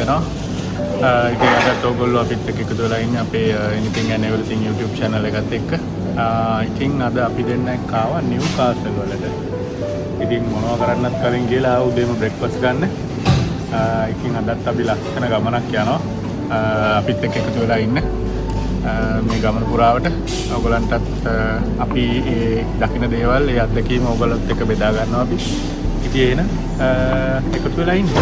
වෙනවා. ඉතින් අදත් ඔයගොල්ලෝ අපිත් එක්ක එකතු වෙලා ඉන්නේ අපේ anything and everything YouTube channel එකත් එක්ක. ඉතින් අද අපි දෙන්න එක්කාවා නිව් කාසල් වලට. ඉතින් මොනවා කරන්නත් කලින් ගිහලා උදේම බ්‍රෙක්ෆාස්ට් ගන්න. ඉතින් අදත් අපි ලස්සන ගමනක් යනවා. අපිත් එක්ක එකතු වෙලා ඉන්න. මේ ගමන පුරාවට ඔයගලන්ටත් අපි ඒ දකින්න දේවල් ඒ අත්දැකීම ඔයගලත් එක්ක බෙදා ගන්නවා අපි. ඉතින් එන එකතු වෙලා ඉන්න.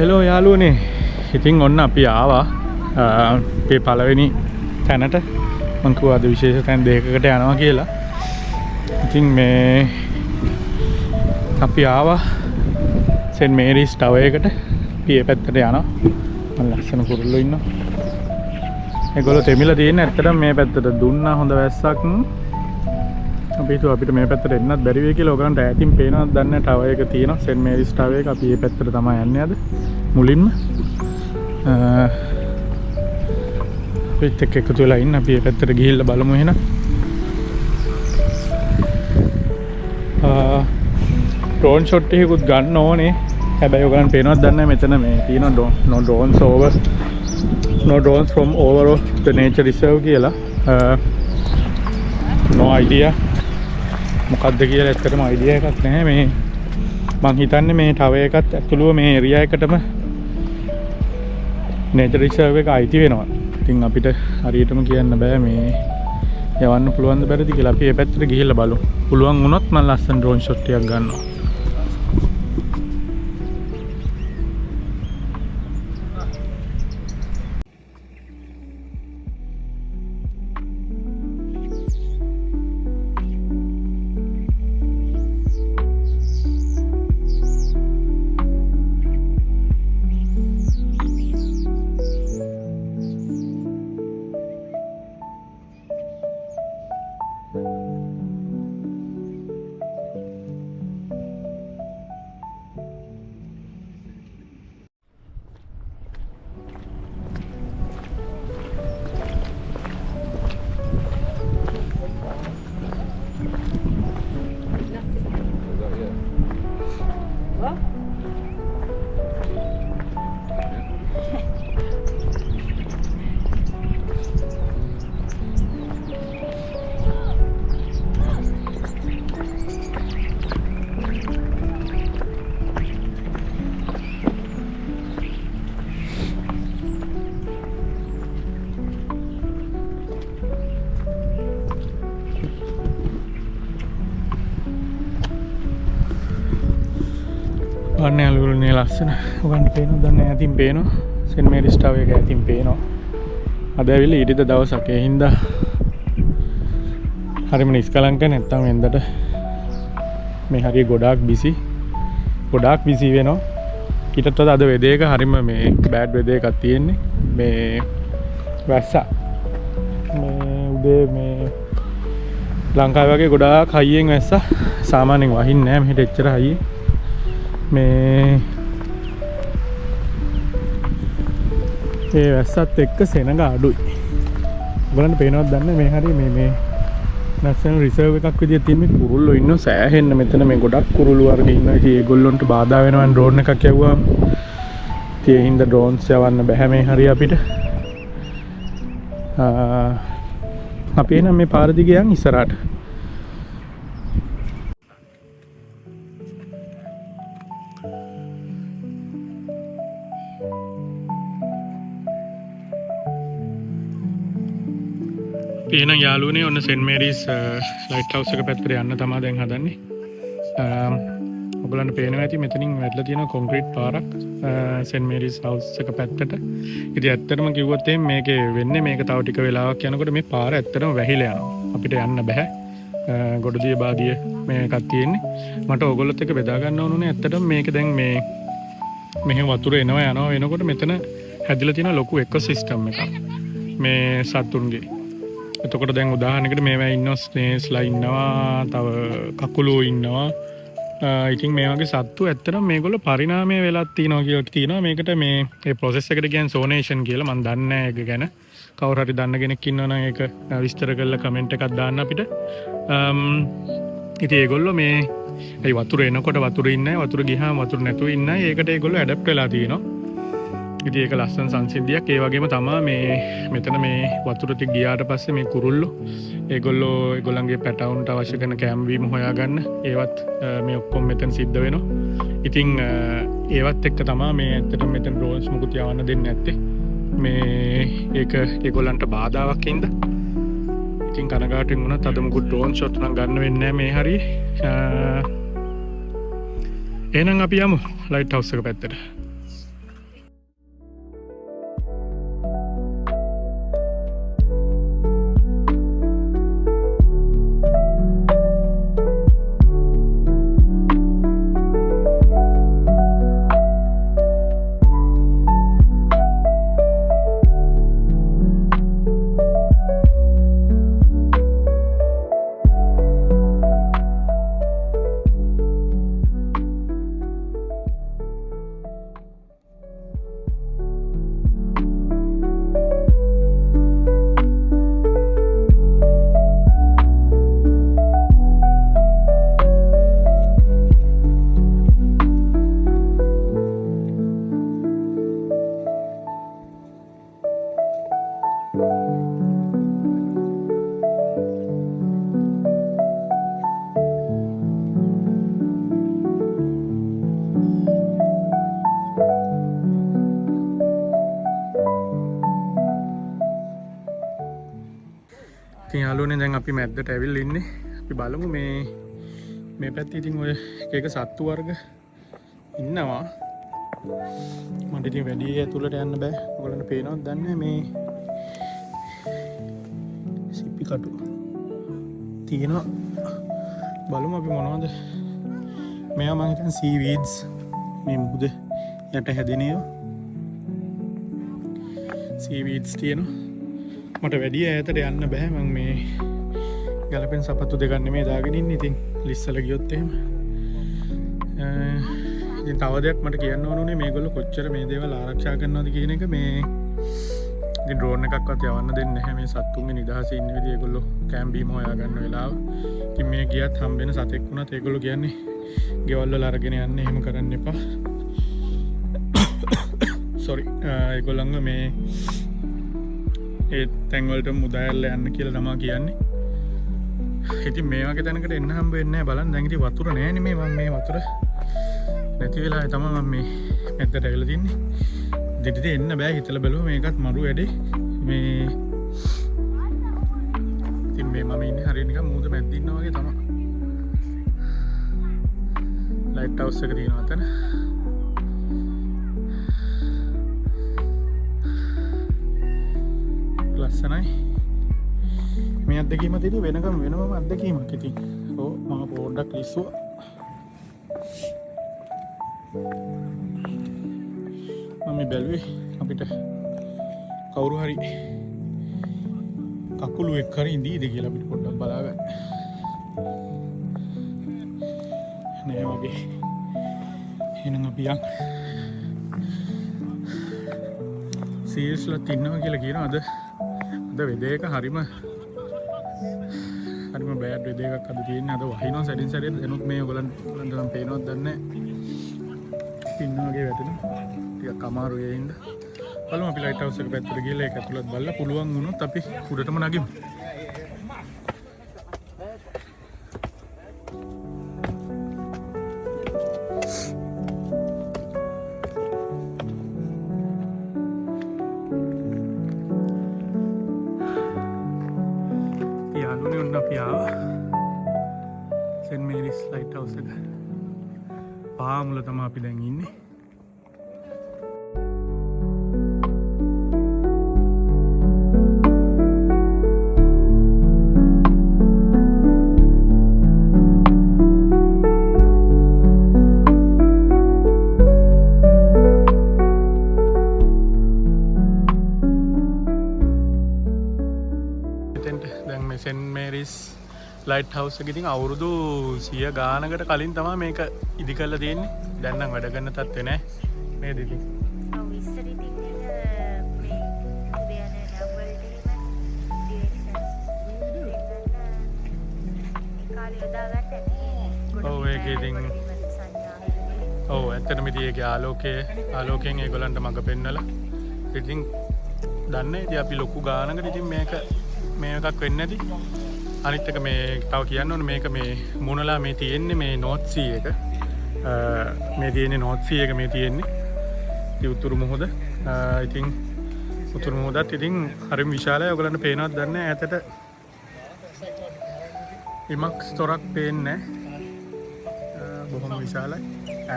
හෙලෝ යාළුවනේ. ඉතින් ඔන්න අපි ආවා අපේ පළවෙනි තැනට. මං කිව්වා අද විශේෂ තැන් දෙකකට යනවා කියලා. ඉතින් මේ අපි ආවා සෙන්ට් මේරිස් ටවර් එකට. අපි ඒ පැත්තට යනවා. මම ලස්සන කුරුල්ලෝ ඉන්නවා. ඒගොල්ලෝ තෙමිලා තියෙන්නේ ඇත්තටම මේ පැත්තට දුන්නා හොඳ වැස්සක්. අපි හිතුවා අපිට මේ පැත්තට එන්නත් බැරි වෙයි කියලා. ඔයගලන්ට ඈතින් පේනවද දන්නේ නැහැ. ටවර් එක තියෙනවා සෙන්ට් මේරිස් ටවර් එක. අපි මේ පැත්තට තමයි යන්නේ අද මුලින්ම. අපිත් එක්ක එකතු වෙලා ඉන්න. අපි මේ පැත්තට ගිහිල්ලා බලමු එහෙනම්. ඩ්‍රෝන් ෂොට් එකකුත් ගන්න ඕනේ. හැබැයි ඔයගලන්ට පේනවද දන්නේ නැහැ. මෙතන මේ තියෙනවා no drones from over the nature reserve කියලා. no idea මොකක්ද කියලා ඇත්තටම අයිඩියා එකක් නැහැ. මේ මං හිතන්නේ මේ ටවර් එකත් ඇතුළුව මේ ඒරියා එකටම නේචර් රිසර්ව් එක අයිති වෙනවා. ඉතින් අපිට හරියටම කියන්න බෑ මේ යවන්න පුළුවන්ද බැරිද කියලා. අපි මේ පැත්තට ගිහිල්ලා බලමු. පුළුවන් වුණොත් මම ලස්සන ඩ්‍රෝන් ෂොට් එකක් ගන්නවා. වන්නේ අලුල්නේ ලස්සන. ඔයගන්ට පේනවද දන්නේ නැහැ. අතින් පේනවා සෙන්ට් මේරිස් ටවර් එක අතින් පේනවා. අද ඇවිල්ලා ඊට දවසක් ඒ හින්දා හරිම නිස්කලංක නැත්තම් වෙන්දට මේ හරිය ගොඩාක් බිසි වෙනවා. ඊටත් වඩා අද වෙදේ එක හරිම මේ බෑඩ් වෙදේ එකක් තියෙන්නේ. මේ වැස්සා මේ උදේ මේ ලංකාවේ වගේ ගොඩාක් හයියෙන් වැස්සා. සාමාන්‍යයෙන් වහින්නේ නැහැ මෙහෙට එච්චර හයියෙන්. මේ ඒ වැස්සත් එක්ක සෙනඟ අඩුයි. ඔයගලන්ට පේනවද දන්නේ මේ හරිය මේ නැෂනල් රිසර්ව් එකක් විදියට තියෙන මේ කුරුල්ලෝ ඉන්න සෑහෙන්න මෙතන මේ ගොඩක් කුරුළු වර්ග ඉන්නවා. ඉතින් ඒගොල්ලොන්ට බාධා වෙනවා ඩ්‍රෝන් එකක් යවුවාම. ඉතින් ඒ හින්දා ඩ්‍රෝන්ස් යවන්න බෑ මේ හරිය අපිට. අපි එනම් මේ පාර දිගේ යන් ඉස්සරහට. එහෙනම් යාළුවනේ ඔන්න සෙන්ට් මේරිස් ලයිට් හවුස් එක පැත්තට යන්න තමයි දැන් හදන්නේ. ඔයගලන්ට පේනවා ඇති මෙතනින් වැටලා තියෙන කොන්ක්‍රීට් පාරක් සෙන්ට් මේරිස් හවුස් එක පැත්තට. ඉතින් ඇත්තටම කිව්වොත් මේකේ වෙන්නේ මේක තව ටික වෙලාවක් යනකොට මේ පාර ඇත්තටම වැහිලා යනවා. අපිට යන්න බෑ. ගොඩදිය බාදිය මේකක් තියෙන්නේ. මට ඔයගොල්ලොත් එක්ක බෙදා ගන්න ඕනුනේ ඇත්තටම මේක දැන් මේ මෙහෙ වතුර එනවා යනවා වෙනකොට මෙතන හැදිලා තියෙන ලොකු එකොසිස්ටම් එකක්. මේ සතුන්ගේ. එතකොට දැන් උදාහරණයකට මේවා ඉන්නවා ස්නේක්ස්ලා ඉන්නවා, තව කකුලෝ ඉන්නවා. ඉතින් මේ වගේ සත්තු ඇත්තටම මේගොල්ලෝ පරිණාමය වෙලක් තියෙනවා කියලා තියෙනවා. මේකට මේ ප්‍රොසෙස් එකට කියන්නේ සෝනේෂන් කියලා. මම දන්නේ නැහැ ඒක ගැන. කවුරු හරි දන්න කෙනෙක් ඉන්නවනම් ඒක විස්තර කරලා කමෙන්ට් එකක් දාන්න අපිට. ඉතින් ඒගොල්ලෝ මේ ඒ වතුර එනකොට වතුර ඉන්නේ නැහැ, වතුර ගියාම වතුර නැතුව ඉන්නේ නැහැ. ඒකට ඒගොල්ලෝ ඇඩැප්ට් වෙලා තියෙනවා. ඉතින් ඒක ලස්සන සංසිද්ධියක්. ඒ වගේම තමයි මේ මෙතන මේ වතුර ටික ගියාට පස්සේ මේ කුරුල්ලෝ ඒගොල්ලන්ගේ පැටවුන්ට අවශ්‍ය කරන කැම්වීම හොයාගන්න ඒවත් මේ ඔක්කොම මෙතන සිද්ධ වෙනවා. ඉතින් ඒවත් එක්ක තමයි මේ ඇත්තටම මෙතන ඩ්‍රෝන්ස් මුකුත් යවන්න දෙන්නේ නැත්තේ. මේ ඒක ඒගොල්ලන්ට බාධාවක් හින්දා. ඉතින් කනගාටුවෙන් වුණත් අද මුකුත් ඩ්‍රෝන් ෂොට් නම් ගන්න වෙන්නේ නැහැ මේ හරිය. එහෙනම් අපි යමු ලයිට් හවුස් එක පැත්තට. ඉතින් යාළුවනේ දැන් අපි මැද්දට ඇවිල්ලා ඉන්නේ. අපි බලමු මේ පැත්තේ ඉතින් ඔය එක සත්තු වර්ග ඉන්නවා. මට ඉතින් වැඩි ඇතුළට යන්න බෑ. ඔයගොල්ලන්ට පේනවද දන්නේ මේ සිප්පි කටු තියෙනවා. බලමු අපි මොනවද. මේවා මම හිතන්නේ සීවීඩ්ස් මේ මුහුද යට හැදෙන ඒවා. සීවීඩ්ස් තියෙනවා. මට වැඩි ඈතට යන්න බෑ. මම මේ ගලපෙන් සපත්තු දෙකක් නෙමෙයි දාගෙන ඉන්නේ. ඉතින් ලිස්සල ගියොත් එහෙම. ඉතින් තව දෙයක් මට කියන්න ඕනුනේ මේගොල්ලෝ කොච්චර මේ දේවල් ආරක්ෂා කරනවද කියන එක. මේ ඉතින් ඩ්‍රෝන් එකක්වත් යවන්න දෙන්නේ නැහැ. මේ සත්තුන්ගේ නිදහසේ ඉන්න විදිහ ඒගොල්ලෝ කැම්බීම හොයා ගන්න වෙලාව. ඉතින් මේ ගියත් හම්බෙන සතෙක් වුණත් ඒගොල්ලෝ කියන්නේ ගෙවල් වල අරගෙන යන්න එහෙම කරන්න එපා. සෝරි. ඒගොල්ලන්ව මේ ඒ තැන්වලට මුදායල්ල යන්න කියලා තමයි කියන්නේ. ඉතින් මේ වගේ තැනකට එන්න හම්බ වෙන්නේ නැහැ. බලන්න දැන් ඉතින් වතුර නැහැ නේ. මම මේ වතුර නැති වෙලාවේ තමයි මම මේ මැද්දට ඇවිල්ලා තින්නේ. දෙඩිට එන්න බෑ හිතලා බැලුවා මේකත් මරු වැඩේ. මේ ඉතින් මේ මම ඉන්නේ හරිය නිකන් මූද මැද්ද ඉන්නා වගේ තමයි. ලයිට් හවුස් එක තියෙනවා අතන. ලස්සනයි. මේ අත්දැකීම තියෙන්නේ වෙනම අත්දැකීමක් ඉතින්. ඔව් මම පොඩ්ඩක් ලිස්සුවා. මම බැලුවේ අපිට කවුරු හරි කකුළු එක්ක හරි ඉඳීද කියලා අපිට පොඩ්ඩක් බලාගන්න. නෑ වගේ. එහෙනම් අපි යන් සීල්ස්ලා තින්නවා කියලා කියනවා. අද වෙදේක හරිම බෑඩ් වෙදේකක් අද තියෙන්නේ. අද වහිනවා සැරින් සැරේ. එනොත් මේ ඔයගලන්ට නම් පේනවද දන්නේ නැහැ. ඉන්න වගේ වැටෙනවා. ටිකක් අමාරුයි ඒ හින්දා. බලමු අපි ලයිට් හවුස් එක පැත්තට ගිහලා ඒක ඇතුළත් බලලා පුළුවන් වුණොත් අපි උඩටම නගිමු. අපි ආවා සෙන්ට් මේරිස් ලයිට් හවුස් එක. පාමුල තමයි අපි දැන් ඉන්නේ. දැන් මේ සෙන්ට් මේරිස් ලයිට් හවුස් එක ඉතින් අවුරුදු 100 ගානකට කලින් තමයි මේක ඉදි කරලා තියෙන්නේ. දැන් නම් වැඩ කරන තත්ත්වේ නෑ නේද ඉතින්. ඔව් ඉස්සර ඉතින් මේ උදයන ඩබල් ඩිලිවරි කාලේ යොදාගත්ත ඇති. ඔව් ඒක ඉතින් ඔව් ඇත්තටම ඉතින් ඒකේ ආලෝකයෙන් ඒගොල්ලන්ට මඟ පෙන්නලා ඉතින් දන්නේ ඉතින් අපි ලොකු ගානකට ඉතින් මේක එකක් වෙන්නේ නැති. අනිත් එක මේ තව කියන්න ඕනේ මේක මේ මුණලා මේ තියෙන්නේ මේ නෝත් සී එක. මේ තියෙන්නේ නෝත් සී එක මේ තියෙන්නේ. ඉතින් උතුරු මුහුද. ඉතින් උතුරු මුහුදත් ඉතින් හරිම විශාලයි. ඔයගලන්ට පේනවද දන්නේ නැහැ ඈතට. ඉමක් ස්තොරක් පේන්නේ නැහැ. බොහොම විශාලයි.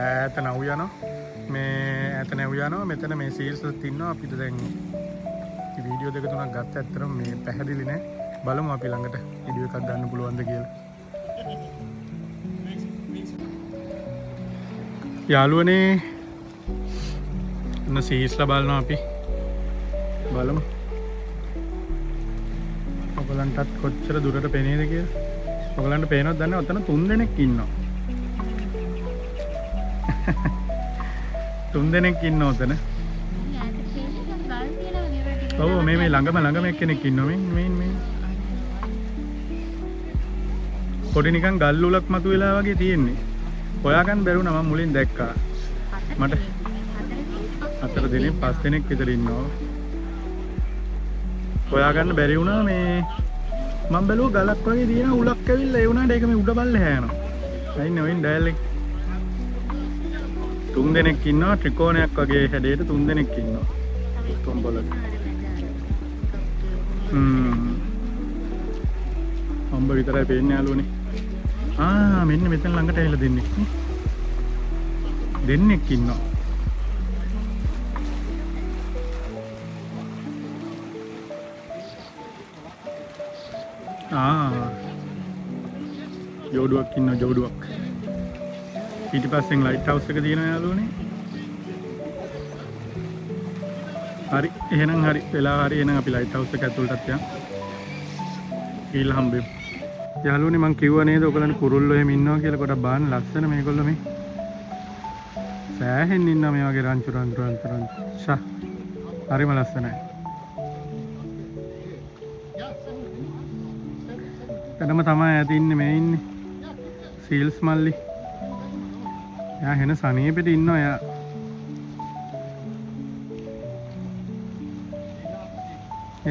ඈත නව් යනවා. මේ ඈත නැව් යනවා. මෙතන මේ සීල්ස්ත් ඉන්නවා. අපිට දැන් වීඩියෝ දෙක තුනක් ගත්ත ඇත්තටම මේ පැහැදිලි නෑ. බලමු අපි ළඟට වීඩියෝ එකක් ගන්න පුළුවන්ද කියලා. යාළුවනේ අන්න සීස්ලා බලනවා අපි. බලමු. ඔයගලන්ටත් කොච්චර දුරට පේනේද කියලා. ඔයගලන්ට පේනවද දන්නේ ඔතන 3 දෙනෙක් ඉන්නවා. 3 දෙනෙක් ඉන්නවා ඔතන. ඔව් මේ ළඟම එක්කෙනෙක් ඉන්නවා මේ පොඩි නිකන් ගල් උලක් මතුවලා වගේ තියෙන්නේ. හොයාගන්න බැරුණා මම මුලින් දැක්කා. මට 4 දෙනෙක් 5 දෙනෙක් විතර ඉන්නවා. හොයාගන්න බැරි වුණා මේ මම බැලුවා ගලක් වගේ තියෙන උලක් ඇවිල්ලා ඒ වුණාට ඒක මේ උඩ බල්ල හැයනවා. අයින්නේ ඔයින් ඩයල් එක. 3 දෙනෙක් ඉන්නවා ත්‍රිකෝණයක් වගේ හැඩයට 3 දෙනෙක් ඉන්නවා. කොම්බලක. අම්බ විතරයි පේන්නේ යාළුවනේ. මෙන්න මෙතන ළඟට ඇවිල්ලා දෙන්නෙක් ඉන්නවා. ජෝඩුවක් ඉන්නවා ජෝඩුවක්. ඊට පස්සෙන් ලයිට් හවුස් එක තියෙනවා යාළුවනේ. හරි එහෙනම් හරි වෙලා හරි එහෙනම් අපි ලයිට් හවුස් එක ඇතුළටත් යමු. ඊළඟ හම්බෙමු. යාළුවනේ මං කිව්වා නේද ඔයගලන්ට කුරුල්ලෝ එහෙම ඉන්නවා කියලා. කොට බාන්න ලස්සන මේගොල්ලෝ මේ. සෑහෙන්න ඉන්නවා මේ වගේ රංචු. ෂා. හරිම ලස්සනයි. එතනම තමයි ඇති ඉන්නේ මේ ඉන්නේ. සීල්ස් මල්ලි. එයා හෙන සනීපෙට ඉන්නවා එයා.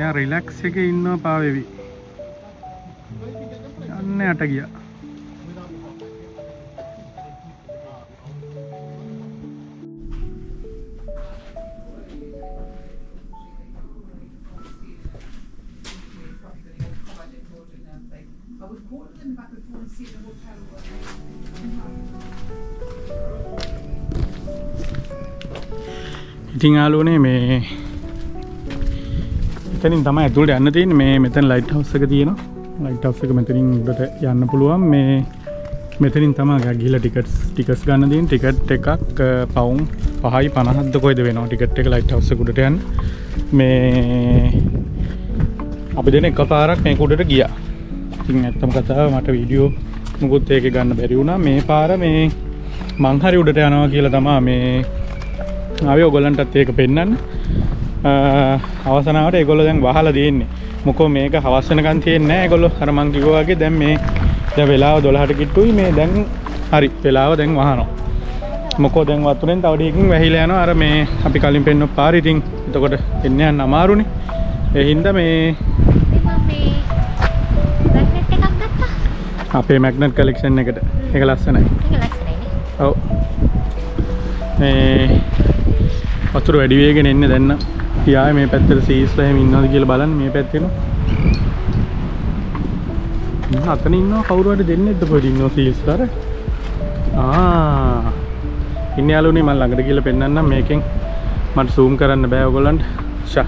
එයා රිලැක්ස් එකේ ඉන්නවා පාවෙවි. යන්න යට ගියා. ඉතින් යාළුවනේ මේ මෙතනින් තමයි ඇතුළට යන්න තියෙන්නේ. මේ මෙතන ලයිට් හවුස් එක තියෙනවා. ලයිට් හවුස් එක මෙතනින් උඩට යන්න පුළුවන්. මේ මෙතනින් තමයි ගිහලා ටිකට්ස් ගන්න තියෙන්නේ. ටිකට් එකක් පවුම් 5.50ක්ද කොයිද වෙනවා ටිකට් එක ලයිට් හවුස් එක උඩට යන්න. මේ අපි දෙන එකපාරක් මේක උඩට ගියා. ඉතින් ඇත්තම කතාව මට වීඩියෝ මොකුත් ඒකේ ගන්න බැරි වුණා. මේ පාර මේ මං හරි උඩට යනවා කියලා තමයි මේ ආවේ ඔයගොල්ලන්ටත් ඒක පෙන්නන්න. අවසනාවට ඒගොල්ලෝ දැන් වහලා දෙන්නේ. මොකෝ මේක හවස් වෙනකන් තියෙන්නේ නැහැ. ඒගොල්ලෝ අර මං කිව්වා වගේ දැන් වෙලාව 12ට කිට්ටුයි. මේ දැන් හරි වෙලාව දැන් වහනවා. මොකෝ දැන් වතුරෙන් තව ටිකකින් වැහිලා යනවා. අර මේ අපි කලින් පෙන්නපු පාර ඉතින් එතකොට එන්න යන්න අමාරුනේ. ඒ හින්දා මේ මැග්නට් එකක් ගත්තා. අපේ මැග්නට් කලෙක්ෂන් එකට. ඒක ලස්සනයි. ඔව්. මේ වතුර වැඩි වේගෙන එන්නේ දැන් නම්. පියාවේ මේ පැත්තට සීස්ලා එහෙම ඉන්නවද කියලා බලන්න මේ පැත්තේම. අතන ඉන්නවා කවුරු හරි දෙන්නෙක්ද පොඩි ඉන්නවා සීස්ලා අර. ඉන්නේ යාළුවනේ මම ළඟට ගිහලා පෙන්නන්නම් මේකෙන් මට zoom කරන්න බෑ ඔයගොල්ලන්ට ෂා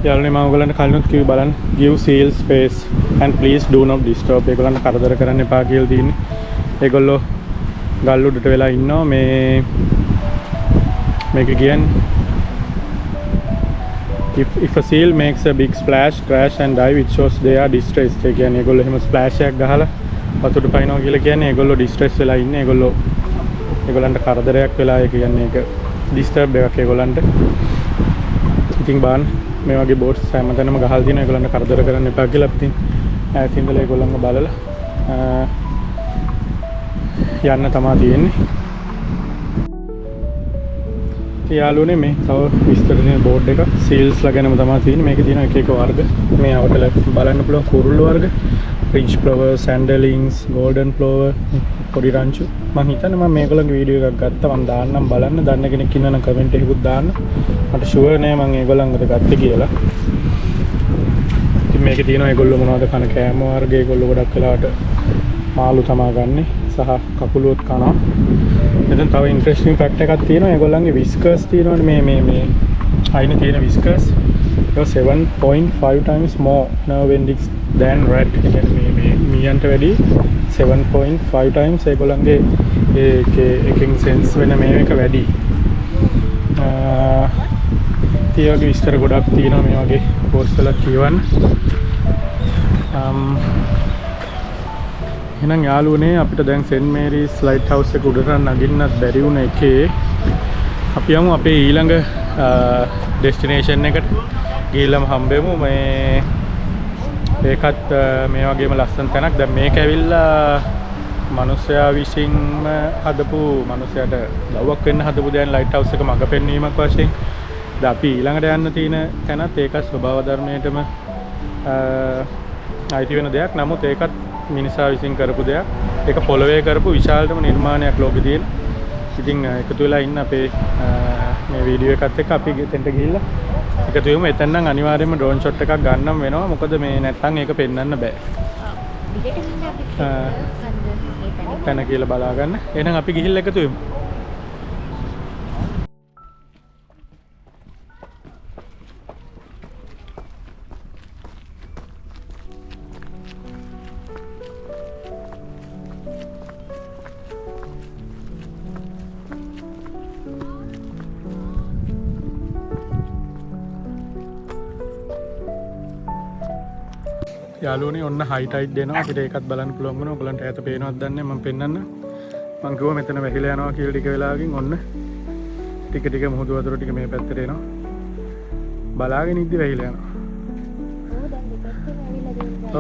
යාළුවනේ මම ඔයගොල්ලන්ට කලිනුත් කිව්වේ බලන්න give seal space and please do not disturb ඒගොල්ලන්ට කරදර කරන්න එපා කියලා තියෙන්නේ ඒගොල්ලෝ ගල් උඩට වෙලා ඉන්නවා මේක කියන්නේ if a seal makes a big splash crash and dive it shows they are distressed ඒ කියන්නේ ඒගොල්ලෝ එහෙම splash එකක් ගහලා වතුරට පයින්නවා කියලා කියන්නේ ඒගොල්ලෝ distress වෙලා ඉන්නේ ඒගොල්ලන්ට කරදරයක් වෙලා ඒ කියන්නේ ඒක disturb එකක් ඒගොල්ලන්ට ඉතින් බාන්න මේ වගේ බෝට්ස් හැමතැනම ගහලා තියෙනවා ඒගොල්ලන්ට කරදර කරන්න එපා කියලා අපි ඈත ඉඳලා ඒගොල්ලන්ව බලලා යන්න තමයි තියෙන්නේ යාළුවනේ මේ තව විස්තර දෙන බෝඩ් එක සීල්ස්ලා ගැනම තමයි තියෙන්නේ මේකේ තියෙන එක එක වර්ග මේ අවටල බලන්න පුළුවන් කුරුල්ල වර්ග රිච් ෆ්ලවර් සැන්ඩලින්ග්ස් ගෝල්ඩන් ෆ්ලවර් පොඩි රංචු මම හිතන්නේ මම මේගොල්ලන්ගේ වීඩියෝ එකක් ගත්තා මම දාන්නම් බලන්න දන්න කෙනෙක් ඉන්නවනම් කමෙන්ට් එකකුත් දාන්න මට ෂුවර් නෑ මම ඒගොල්ලන්ගට ගත්තේ කියලා ඉතින් මේකේ තියෙනවා ඒගොල්ලෝ මොනවද කන කෑම වර්ග ඒගොල්ලෝ ගොඩක් වෙලාවට මාළු තමයි ගන්නෙ සහ කකුලුවත් කනවා එතන තව ඉන්ට්‍රෙස්ටිං ෆැක්ට් එකක් තියෙනවා ඒගොල්ලන්ගේ විස්කර්ස් තියෙනවානේ මේ අයින තියෙන විස්කර්ස් ඒක 7.5 times more nerve endings than rat කියන්නේ මේ මීයන්ට වැඩි 7.5 times ඒගොල්ලන්ගේ එකකින් සෙන්ස් වෙන මේක වැඩි ඒ වගේ විස්තර ගොඩක් තියෙනවා මේ වගේ පෝස්ට් වල කියවන්න එහෙනම් යාළුවනේ අපිට දැන් සෙන්ට් මේරීස් ලයිට් හවුස් එක උඩට නගින්නත් බැරි වුණ එකේ අපි යමු අපේ ඊළඟ ඩෙස්ටිනේෂන් එකට ගිහිල්ලාම හම්බෙමු ඒකත් මේ වගේම ලස්සන තැනක් දැන් මේක ඇවිල්ලා මිනිස්සයා විසින්ම හදපු මිනිස්සයාට ලව්වක් වෙන්න හදපු දැන් ලයිට් හවුස් එක මඟ පෙන්වීමක් වශයෙන් දැන් අපි ඊළඟට යන්න තියෙන තැනත් ඒක ස්වභාව ධර්මයටම අයිති වෙන දෙයක් නමුත් ඒකත් මිනිසා විසින් කරපු දෙයක් ඒක පොළවේ කරපු විශාලතම නිර්මාණයක් ලෝකෙ තියෙන. ඉතින් එකතු වෙලා ඉන්න අපේ මේ වීඩියෝ එකත් එක්ක අපි එතෙන්ට ගිහිල්ලා එකතු වෙමු. එතන නම් අනිවාර්යයෙන්ම ඩ්‍රෝන් ෂොට් එකක් ගන්නම් වෙනවා. මොකද මේ නැත්තම් ඒක පෙන්වන්න බෑ. තැන කියලා බලා ගන්න. එහෙනම් අපි ගිහිල්ලා එකතු වෙමු. යාළුවනේ ඔන්න හයි ටයිඩ් දෙනවා අපිට ඒකත් බලන්න පුළුවන් වුණා. ඔයගලන්ට ඈත පේනවද දන්නේ මම පෙන්නන්න. මම කිව්වා මෙතන වැහිලා යනවා කියලා ටික වෙලාවකින් ඔන්න ටික ටික මුහුදු වතුර ටික මේ පැත්තට එනවා. බලාගෙන ඉද්දි වැහිලා යනවා.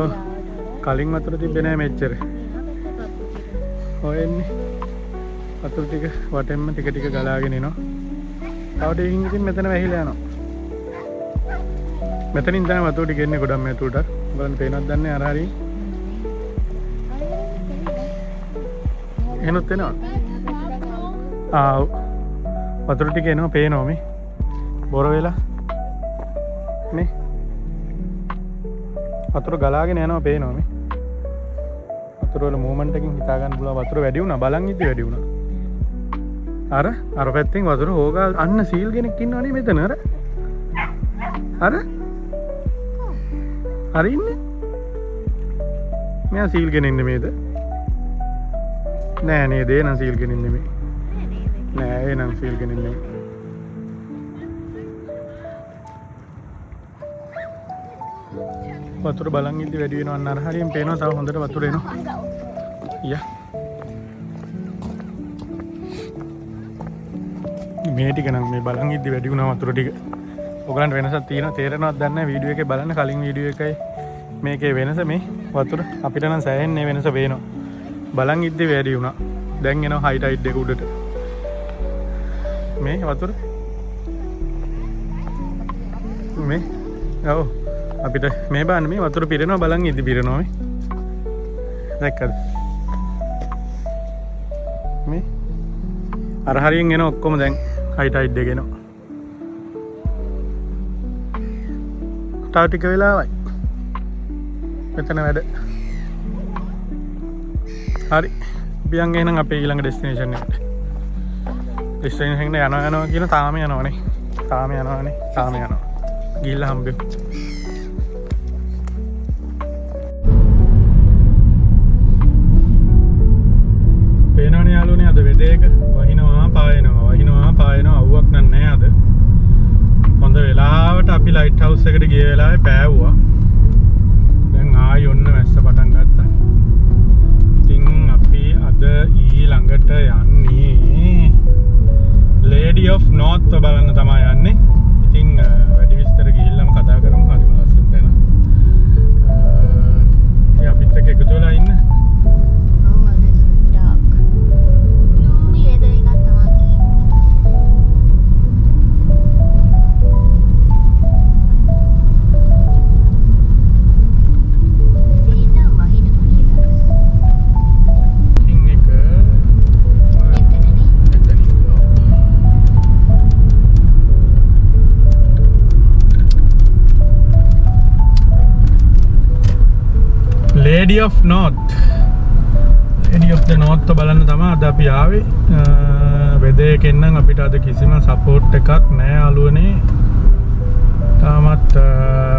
ඔව් කලින් වතුර තිබ්බේ නෑ මෙච්චර. ඔය එන්නේ වතුර ටික වටෙන්ම ටික ටික ගලාගෙන එනවා. තව ටිකකින් ඉතින් මෙතන වැහිලා යනවා. මෙතනින් තමයි වතුර ටික එන්නේ ගොඩක් මෙතුටත්. බලන්න පේනවද දන්නේ අර හරිය. එනොත් එනවා. වතුර ටික එනවා පේනවා මේ. බොර වෙලා. මේ. වතුර ගලාගෙන යනවා පේනවා මේ. වතුර වල මූවමන්ට් එකකින් හිතා ගන්න පුළුවන් වතුර වැඩි වුණා. බලන් ඉද්දි වැඩි වුණා. අර පැත්තෙන් වතුර හොගා අන්න සීල් කෙනෙක් ඉන්නවනේ මෙතන අර හරි ඉන්නේ මෙයා සීල් ගෙන ඉන්නේ මේද නෑ නේද ඒ නම් සීල් ගෙන ඉන්නේ මේ නෑ ඒ නම් සීල් ගෙන ඉන්නේ වතුර බලන් ඉද්දි වැඩි වෙනවා අන්න අර හරියෙන් පේනවා තව හොඳට වතුර එනවා යා මේ ටික නම් මේ බලන් ඉද්දි වැඩි වුණා වතුර ටික ඔයගලන්ට වෙනසක් තියෙනවා තේරෙනවද දන්නේ නැහැ වීඩියෝ එකේ බලන්න කලින් වීඩියෝ එකයි මේකේ වෙනස මේ වතුර අපිට නම් සෑහෙන්නේ වෙනස පේනවා බලන් ඉද්දි වැඩි වුණා දැන් එනවා හයි ටයිඩ් එක උඩට මේ වතුර මේ ඔව් අපිට මේ බලන්න මේ වතුර පිරෙනවා බලන් ඉද්දි පිරෙනවා මේ දැක්කද මේ අර හරියෙන් එන ඔක්කොම දැන් හයි ටයිඩ් එක එනවා තව ටික වෙලාවයි මෙතන වැඩ හරි අපි යන් එහෙනම් අපේ ඊළඟ ඩෙස්ටිනේෂන් එකට. ඩෙස්ටිනේෂන් එකට යනවා කියන තාම යනවනේ. තාම යනවා. ගිහිල්ලා හම්බෙමු. පේනවනේ යාළුවනේ අද වෙදේක වහිනවා පායනවා අවුවක් නැහැ අද. හොඳ වෙලාවට අපි ලයිට් හවුස් එකට ගිය වෙලාවේ පෑවුවා. දැන් ආයි ඔන්න වැස්ස පටන් ගත්තා. ඉතින් අපි අද ඊළඟට යන්නේ Lady of North බලන්න තමයි යන්නේ. ඉතින් වැඩි විස්තර ගිහිල්ලාම කතා කරමු. හරිම ලස්සන තැන. ඉතින් අපිත් එක්ක එකතු වෙලා ඉන්න. Lady of North බලන්න තමයි අද අපි ආවේ. වෙදේකින් නම් අපිට අද කිසිම සපෝට් එකක් නැහැ අලුවනේ. තාමත්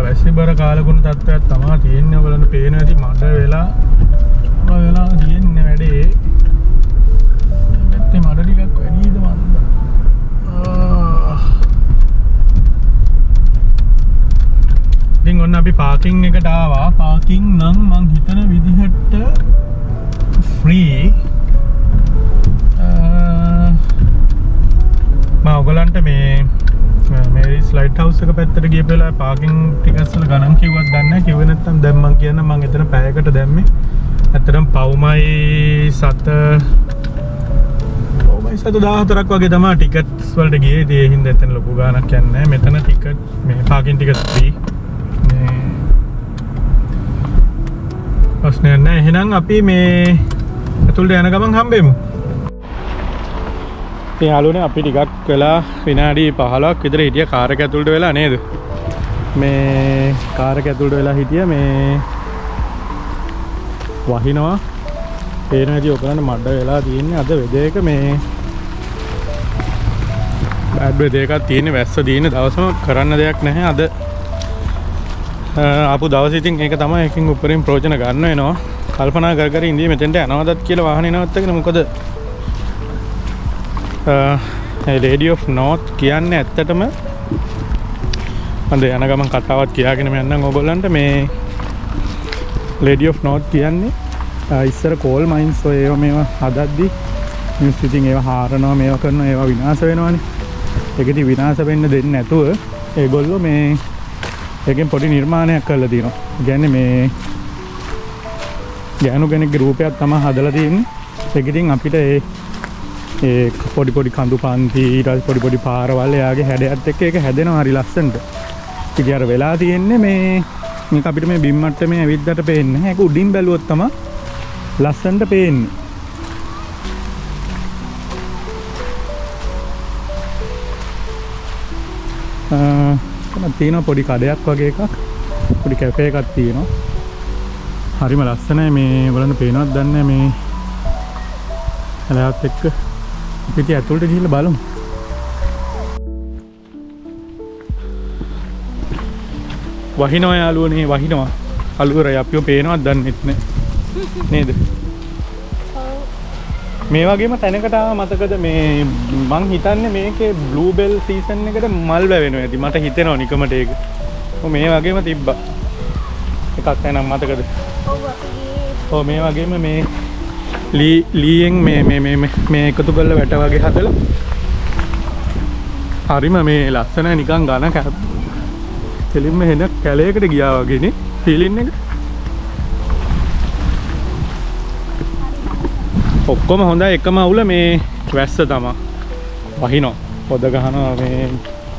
වැසිබර කාලගුණ තත්ත්වයක් තමයි තියෙන්නේ. ඔයගලන්ට පේන ඇති මඩ වෙලා තියෙන්නේ වැඩේ. නැත්තේ මඩ ටිකක් වැඩිද මන්ද. ඉතින් ඔන්න අපි පාකින් එකට ආවා. පාකින් නම් මං හිතන විදිහට ෆ්‍රී. මම ඔයගලන්ට මේ මේරිස් ලයිට් හවුස් එක පැත්තට ගියපු වෙලාවේ පාකින් ටිකට්ස් වල ගණන් කිව්වත් දන්නේ නැහැ. කිව්වේ නැත්තම් දැන් මං කියන්න මං එතන පැයකට දැම්මේ. ඇත්තටම පවුමයි 14ක් වගේ තමයි ටිකට්ස් වලට ගියේ. ඒ හින්දා එතන ලොකු ගාණක් යන්නේ නැහැ. මෙතන ටිකට් මේ පාකින් ටිකට් ෆ්‍රී. ප්‍රශ්නයක් නැහැ. එහෙනම් අපි මේ ඇතුළට යන ගමන් හම්බෙමු. ඉතින් යාළුවනේ අපි ටිකක් වෙලා විනාඩි 15ක් විතර හිටියා කාර් එක ඇතුළට වෙලා නේද? මේ කාර් එක ඇතුළට වෙලා හිටියා මේ වහිනවා. පේන හැටි ඔයගලන්ට මඩ වෙලා තියෙන්නේ අද වෙදේක මේ බෑඩ් වෙදේකක් තියෙන්නේ වැස්ස තියෙන දවසම කරන්න දෙයක් නැහැ අද. ආපු දවස් ඉතින් ඒක තමයි එකකින් උඩරින් ප්‍රයෝජන ගන්න වෙනවා. කල්පනා කර ඉඳී මෙතෙන්ට යනවදත් කියලා වාහනේ නවත්තගෙන මොකද Lady of North කියන්නේ ඇත්තටම මන්ද යන ගමන් කතාවත් කියාගෙන යන්නම් ඔයගොල්ලන්ට මේ Lady of North කියන්නේ ඉස්සර කෝල් මයින්ස් ඔය ඒවා මේවා හදද්දි මිනිස්සු ඉතින් ඒවා හාරනවා මේවා කරනවා ඒවා විනාශ වෙනවානේ. ඒකෙදි විනාශ වෙන්න දෙන්නේ නැතුව ඒගොල්ලෝ මේ ඒකෙන් පොඩි නිර්මාණයක් කරලා තියෙනවා. කියන්නේ මේ ගෑනු කෙනෙක්ගේ රූපයක් තමයි හදලා තියෙන්නේ. ඒක ඉතින් අපිට ඒ පොඩි කඳු පන්ති ඊට පස්සේ පොඩි පාරවල් එයාගේ හැඩයත් එක්ක ඒක හැදෙනවා හරි ලස්සනට. ඉතින් අර වෙලා තියෙන්නේ මේක අපිට මේ බිම් මට්ටමේ ඇවිද්දට පේන්නේ නැහැ. ඒක උඩින් බැලුවොත් තමයි ලස්සනට පේන්නේ. තියෙනවා පොඩි කඩයක් වගේ එකක්. පොඩි කැෆේ එකක් තියෙනවා. හරිම ලස්සනයි මේ ඔයගලන්ට පේනවද දන්නේ මේ හැලවත් එක්ක පිටි ඇතුළට ගිහිල්ලා බලමු. වහිනවා යාළුවනේ වහිනවා. අලුවරයි අපිව පේනවද දන්නෙත් නැහැ. නේද? මේ වගේම තැනකට ආව මතකද මේ මං හිතන්නේ මේකේ බ්ලූබෙල් සීසන් එකට මල් වැවෙනවා ඇති. මට හිතෙනවා නිකමට ඒක. මේ වගේම තිබ්බා. එකක් එනම් මතකද? ඔව් මේ වගේම මේ ලීයෙන් මේ එකතු කරලා වැට වගේ හදලා හරිම මේ ලස්සනයි නිකන් ඝන කෙලින්ම එන කැලයකට ගියා වගේනේ ෆීලින් එක. ඔක්කොම හොඳයි එකම අවුල මේ වැස්ස තමයි. වහිනවා. පොද ගහනවා මේ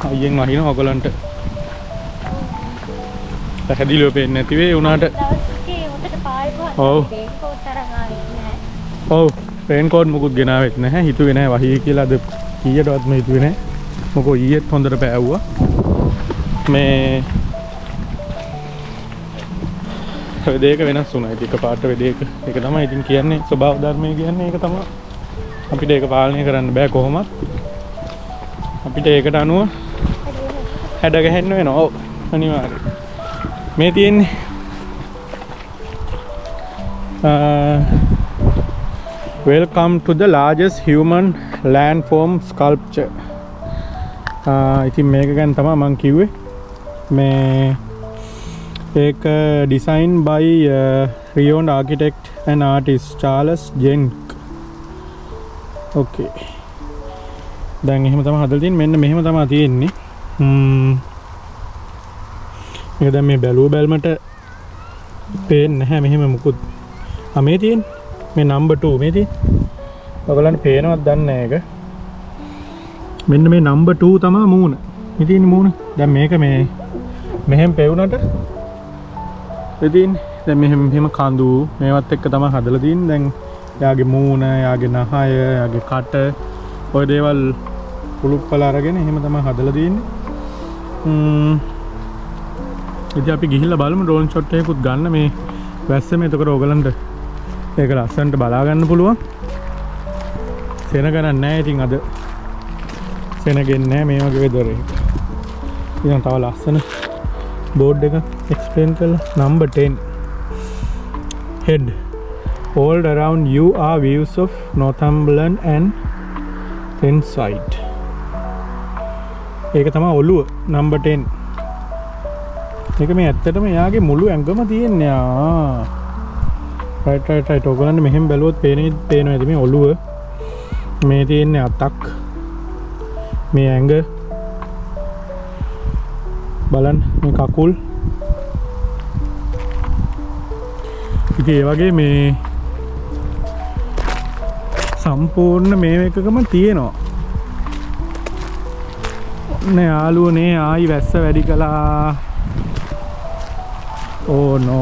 අයියෙන් වහිනවා ඔයගලන්ට. පැහැදිලිව පේන්නේ නැති වේ උනාට. ඔව්. ඔව් රේන් කෝට් මුකුත් ගෙනාවෙත් නැහැ. හිතුවේ නැහැ වහී කියලා අද කීයටවත්ම හිතුවේ නැහැ. මොකෝ ඊයේත් හොඳට පෑවුවා. මේ වේදේක වෙනස් වුණා. ඒක පාට වේදේක. ඒක තමයි ඉතින් කියන්නේ ස්වභාව ධර්මය කියන්නේ ඒක තමයි. අපිට ඒක පාලනය කරන්න බෑ කොහොමත්. අපිට ඒකට අනුව හැඩ ගහන්න වෙනවා. ඔව් අනිවාර්යයෙන්. මේ තියෙන්නේ welcome to the largest human landform sculpture. ඉතින් මේක ගැන තමයි මම කිව්වේ. මේ ඒක design by renowned architect and artist Charles Jenck. okay. දැන් එහෙම තමයි හදලා තියෙන්නේ. මෙන්න මෙහෙම තමයි තියෙන්නේ. මේක දැන් මේ බැලුවමට පේන්නේ නැහැ මෙහෙම මුකුත්. මේ තියෙන්නේ මේ නම්බර් 2 මේ තියෙන්නේ. ඔයගලන්ට පේනවද දන්නේ නැහැ ඒක. මෙන්න මේ නම්බර් 2 තමයි මූණ. මේ තියෙන මූණ. දැන් මේක මේ මෙහෙම පෙවුනට ඉතින් දැන් මෙහෙම කඳු මේවත් එක්ක තමයි හදලා තියෙන්නේ. දැන් යාගේ මූණ, යාගේ නහය, යාගේ කට ඔය දේවල් කුළුප්පල අරගෙන එහෙම තමයි හදලා තියෙන්නේ. ඉතින් අපි ගිහිල්ලා බලමු ඩ්‍රෝන් ෂොට් එකකුත් ගන්න මේ වැස්සෙම. එතකොට ඔයගලන්ට ඒක ලස්සනට බලා ගන්න පුළුවන්. සෙනග නැහැ ඉතින් අද සෙනගෙන්නේ නැහැ මේ වගේ වෙදර් එක. ඉතින් තව ලස්සන බෝඩ් එක එක්ස්ප්ලেইন කරලා number 10 head all around you are views of Northumberland and Thameside. ඒක තමයි ඔළුව number 10. ඒක මේ ඇත්තටම යාගේ මුළු ඇඟම තියෙන්නේ. right. ඔයගොල්ලන්ට මෙහෙම බැලුවොත් පේනවා ඇති මේ ඔළුව. මේ තියෙන්නේ අතක්. මේ ඇඟ බලන්න මේ කකුල්. ඉතින් ඒ වගේ මේ සම්පූර්ණ මේ එකකම තියෙනවා. ඔන්න යාළුවනේ ආයි වැස්ස වැඩි කළා. oh no.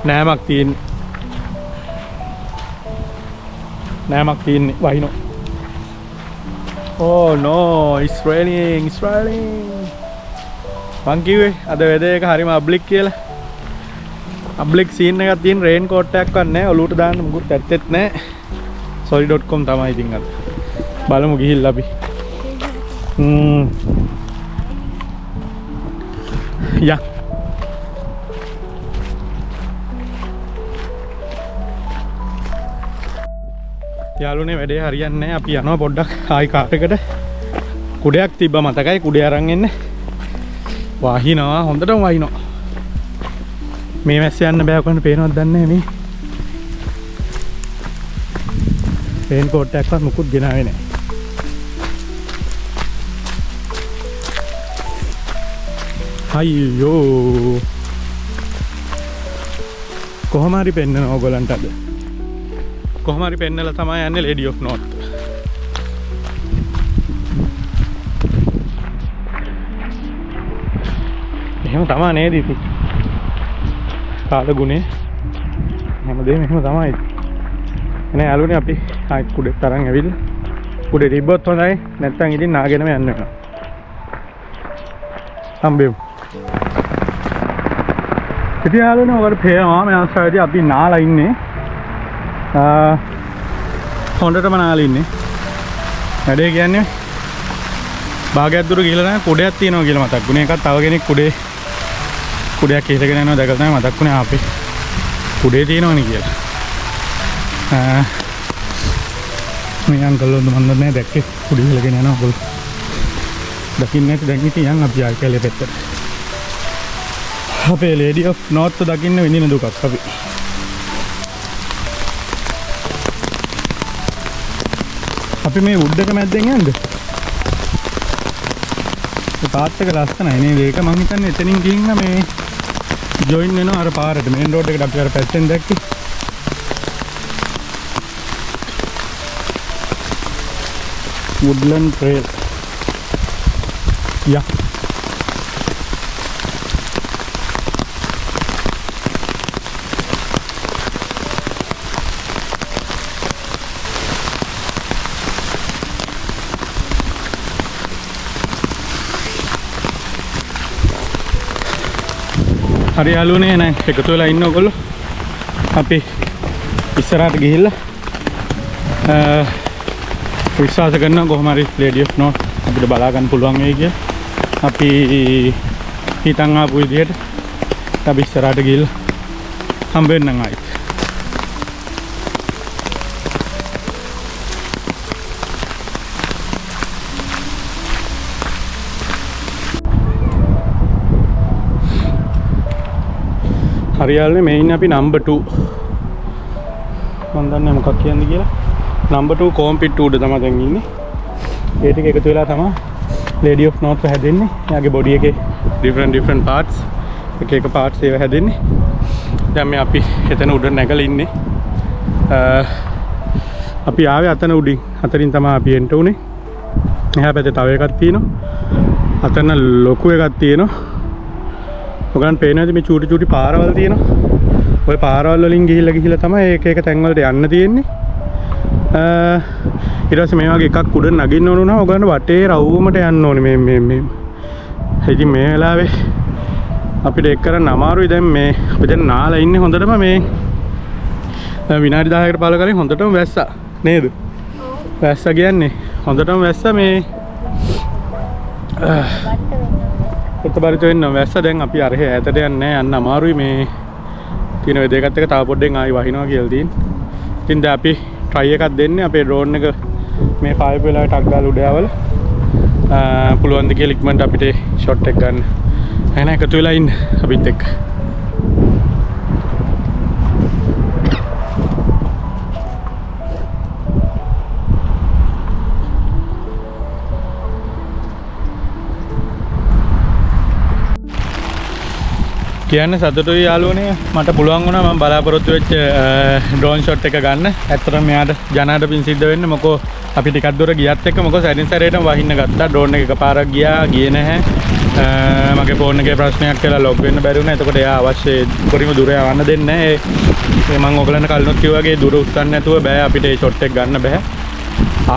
නෑමක් තියෙන්නේ. නෑමක් තියෙන්නේ වහිනෝ. oh no, it's raining. මං කිව්වේ අද වෙදර් එක හරිම අබ්ලික් කියලා. අබ්ලික් සීන් එකක් තියෙන රේන් කෝට් එකක් වත් නැහැ. ඔලුවට දාන්න මුකුත් ඇත්තෙත් නැහැ. sorry.com තමයි ඉතින් අද. බලමු ගිහිල්ලා අපි. යා යාළුවනේ වැඩේ හරියන්නේ නැහැ. අපි යනවා පොඩ්ඩක් ආයි කාර් එකට. කුඩයක් තිබ්බා මතකයි. කුඩේ අරන් එන්න. වහිනවා හොඳටම වහිනවා. මේ මැස්ස යන්න බෑ කොහොමද පේනවද දන්නේ නැහැ මේ. රේන් කෝට් එකක්වත් මුකුත් ගෙනාවේ නැහැ. අයියෝ. කොහොම හරි පෙන්නන ඕගොල්ලන්ට අද. කොහොම හරි පෙන්නලා තමයි යන්නේ Lady of North. එහෙම තමයි නේද ඉතින්. කාල ගුණේ හැමදේම එහෙම තමයි. එනේ යාළුවනේ අපි ආයි කුඩේ තරන් ඇවිල්ලා කුඩේ තිබ්බොත් හොඳයි. නැත්තම් ඉතින් නාගෙනම යන්න වෙනවා. හම්බෙමු. ඉතින් යාළුවනේ ඔයාලට පේනවා මේ ආස්වාදයේ අපි නාලා ඉන්නේ. හොඳටම නාලා ඉන්නේ. වැඩේ කියන්නේ භාගයක් දුර ගිහලා නැහැ කුඩයක් තියෙනවා කියලා මතක් වුණේ. එකක් තව කෙනෙක් කුඩයක් ඉහළගෙන යනවා දැකලා තමයි මතක් වුණේ අපේ කුඩේ තියෙනවනේ කියලා. මේ අංකල් වන්ද මන් නැහැ දැක්කේ කුඩේ ඉහළගෙන යනවා ඔයගොල්ලෝ. දකින්න නැති දැන් ඉතින් යන් අපි ආයි කැලේ පැත්තට. අපේ Lady of North දකින්න වෙනින දුකක් අපි. අපි මේ වුඩ් එක මැද්දෙන් යන්නේ. ඒ පාත් එක ලස්සනයි නේද? ඒක මං හිතන්නේ එතනින් ගිහින් මේ ජොයින් වෙනවා අර පාරට. මේන් රෝඩ් එකට අපි අර පැත්තෙන් දැක්කේ. Woodland Trail. Yeah. හරි යාළුවනේ නෑ එකතු වෙලා ඉන්න ඔයගොල්ලෝ. අපි ඉස්සරහට ගිහිල්ලා විශ්වාස කරනවා කොහොම හරි Lady of North අපිට බලා ගන්න පුළුවන් වෙයි කියලා. අපි හිතන් ආපු විදිහට අපි ඉස්සරහට ගිහිල්ලා හම්බ වෙන්නම් ආයි. හරියාලනේ මේ ඉන්නේ අපි number 2 මම දන්නේ මොකක් කියන්නේ කියලා. number 2 කොම්පිට් උඩ තමයි දැන් ඉන්නේ. ඒ ටික එකතු වෙලා තමයි Lady of North හැදෙන්නේ. එයාගේ බොඩි එකේ different parts එක parts ඒවා හැදෙන්නේ. දැන් මේ අපි එතන උඩ නැගලා ඉන්නේ. අපි ආවේ අතන උඩින්. අතරින් තමයි අපි එන්න උනේ. එහා පැත්තේ තව එකක් තියෙනවා. අතන ලොකු එකක් තියෙනවා. ඔයගලන් පේනවාද මේ චූටි පාරවල් තියෙනවා. ওই පාරවල් වලින් ගිහිල්ලා තමයි එක තැන් වලට යන්න තියෙන්නේ. ඊට පස්සේ මේ වගේ එකක් උඩ නගින්න ඕන වුණා. ඔයගලන් වටේ රවුමට යන්න ඕනේ මේ. ඉතින් මේ වෙලාවේ අපිට එක් කරන්න අමාරුයි. දැන් මේ අපි දැන් නාලා ඉන්නේ හොඳටම මේ විනාඩි 10කට පහල කලින් හොඳටම වැස්සා නේද? වැස්සා කියන්නේ හොඳටම වැස්සා මේ උත්තබරිත වෙන්න වැස්ස. දැන් අපි අර ඈතට යන්නේ යන්න අමාරුයි මේ තියෙන වෙදේකත් එක තව පොඩ්ඩෙන් ආයි වහිනවා කියලා තියෙන්නේ. ඉතින් දැන් අපි try එකක් දෙන්නේ අපේ drone එක මේ පායිප් වෙලාවේ ටක් ගාලා උඩ යවලා පුළුවන් ද කියලා ඉක්මනට අපිට shot එක ගන්න. එහෙනම් එකතු වෙලා ඉන්න අපිත් එක්ක. කියන්න සතුටුයි යාළුවනේ මට පුළුවන් වුණා මම බලාපොරොත්තු වෙච්ච ඩ්‍රෝන් ෂොට් එක ගන්න. ඇත්තටම මෙයාට ජනාට පින් සිද්ධ වෙන්න මොකෝ අපි ටිකක් දුර ගියත් එක්ක මොකෝ සැරින් සැරේටම වහින්න ගත්තා. ඩ්‍රෝන් එක එකපාරක් ගියේ නැහැ. මගේ ෆෝන් එකේ ප්‍රශ්නයක් කියලා ලොග් වෙන්න බැරි වුණා. එතකොට එයා අවශ්‍ය පරිම දුර යවන්න දෙන්නේ නැහැ. මම ඔයගලන්ට කලිනුත් කිව්වා වගේ දුර උස්සන්න නැතුව බෑ අපිට ඒ ෂොට් එක ගන්න බෑ.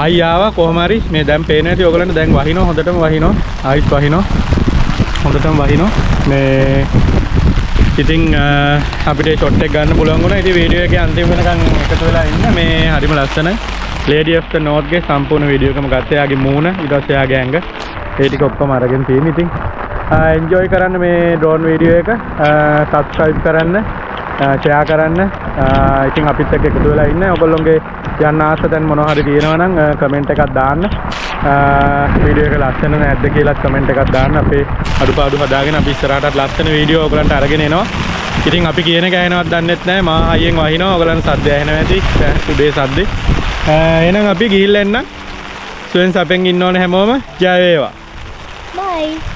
ආයි ආවා කොහොම හරි මේ දැන් පේන ඇති ඔයගලන්ට දැන් වහිනවා හොඳටම වහිනවා. ආයිත් වහිනවා. හොඳටම වහිනවා. මේ ඉතින් අපිට ෂොට් එක ගන්න පුළුවන් වුණා. ඉතින් වීඩියෝ එකේ අන්තිම වෙනකන් එකතු වෙලා ඉන්න. මේ හරිම ලස්සනයි. Lady of the North ගේ සම්පූර්ණ වීඩියෝ එකම ගත්තා. එයාගේ මූණ ඊට පස්සේ එයාගේ ඇඟ ඒ ටික ඔක්කොම අරගෙන තියෙන. ඉතින් එන්ජොයි කරන්න මේ ඩ්‍රෝන් වීඩියෝ එක. සබ්ස්ක්‍රයිබ් කරන්න, ෂෙයා කරන්න. ඉතින් අපිත් එක්ක එකතු වෙලා ඉන්න. ඔයගොල්ලෝගේ යන්න ආස දැන් මොනවා හරි තියෙනවා නම් කමෙන්ට් එකක් දාන්න. වීඩියෝ එක ලස්සන නැද්ද කියලා කමෙන්ට් එකක් දාන්න. අපේ අඩුපාඩු හදාගෙන අපි ඉස්සරහටත් ලස්සන වීඩියෝ ඔයගලන්ට අරගෙන එනවා. ඉතින් අපි කියන එක ඇහෙනවත් දන්නෙත් නැහැ. මා හයියෙන් වහිනවා. ඔයගලන්ට සද්ද ඇහෙනවා ඇති. උදේ සද්දේ. එහෙනම් අපි ගිහිල්ලා එන්න. සුවෙන් සපෙන් ඉන්න ඕනේ හැමෝම. ජය වේවා. Bye.